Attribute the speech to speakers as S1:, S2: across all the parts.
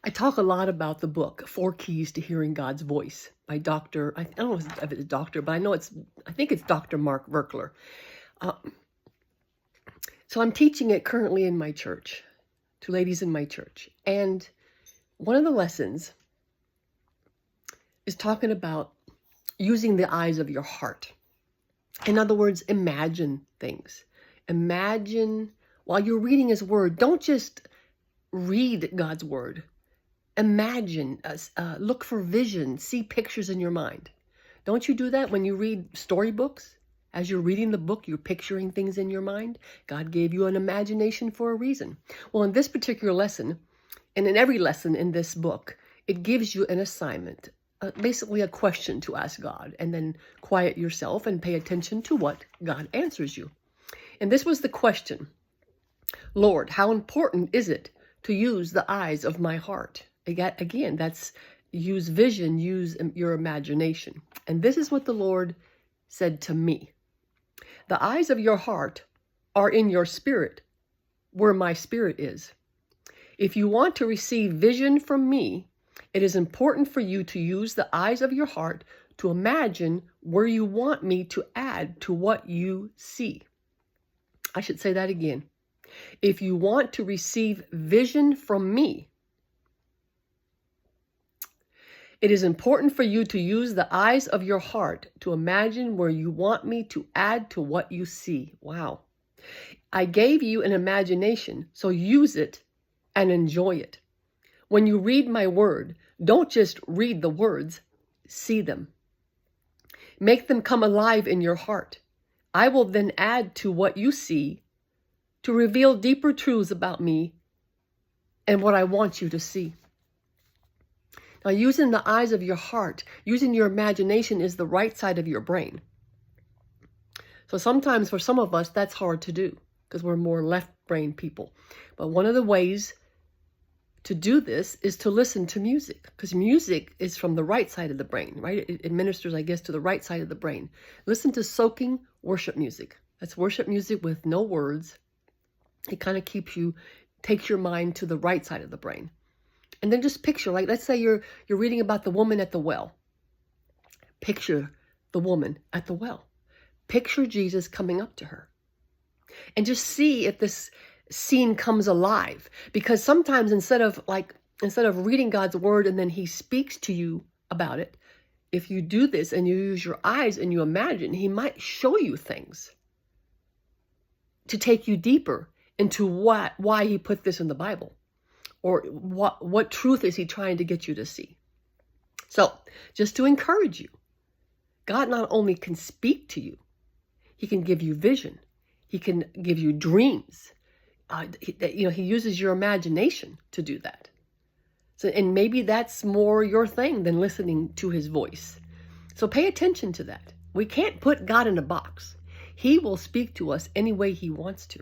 S1: I talk a lot about the book, Four Keys to Hearing God's Voice by Dr. I don't know if it's a doctor, but I think it's Dr. Mark Verkler. Uh, so I'm teaching it currently in my church, to ladies in my church. And one of the lessons is talking about using the eyes of your heart. In other words, imagine things. Imagine while you're reading his word, don't just read God's word. Imagine, look for vision, see pictures in your mind. Don't you do that when you read storybooks? As you're reading the book, you're picturing things in your mind. God gave you an imagination for a reason. Well, in this particular lesson, and in every lesson in this book, it gives you an assignment, basically a question to ask God, and then quiet yourself and pay attention to what God answers you. And this was the question: Lord, how important is it to use the eyes of my heart? Again, that's use vision, use your imagination. And this is what the Lord said to me. The eyes of your heart are in your spirit, where my spirit is. If you want to receive vision from me, it is important for you to use the eyes of your heart to imagine where you want me to add to what you see. I should say that again. If you want to receive vision from me, it is important for you to use the eyes of your heart to imagine where you want me to add to what you see. Wow. I gave you an imagination, so use it and enjoy it. When you read my word, don't just read the words, see them. Make them come alive in your heart. I will then add to what you see to reveal deeper truths about me and what I want you to see. Now, using the eyes of your heart, using your imagination is the right side of your brain. So sometimes for some of us, that's hard to do because we're more left brain people. But one of the ways to do this is to listen to music, because music is from the right side of the brain, right? It administers, I guess, to the right side of the brain. Listen to soaking worship music. That's worship music with no words. It kind of takes your mind to the right side of the brain. And then just picture, like, let's say you're reading about the woman at the well. Picture the woman at the well. Picture Jesus coming up to her. And just see if this scene comes alive. Because sometimes instead of reading God's word and then he speaks to you about it, if you do this and you use your eyes and you imagine, he might show you things to take you deeper into why he put this in the Bible. Or what truth is he trying to get you to see? So, just to encourage you, God not only can speak to you, he can give you vision. He can give you dreams. He uses your imagination to do that. So, and maybe that's more your thing than listening to his voice. So pay attention to that. We can't put God in a box. He will speak to us any way he wants to.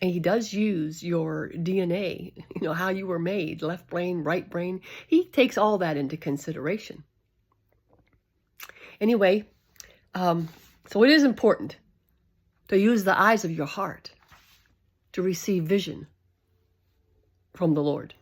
S1: And he does use your DNA, how you were made, left brain, right brain. He takes all that into consideration. Anyway, so it is important to use the eyes of your heart to receive vision from the Lord.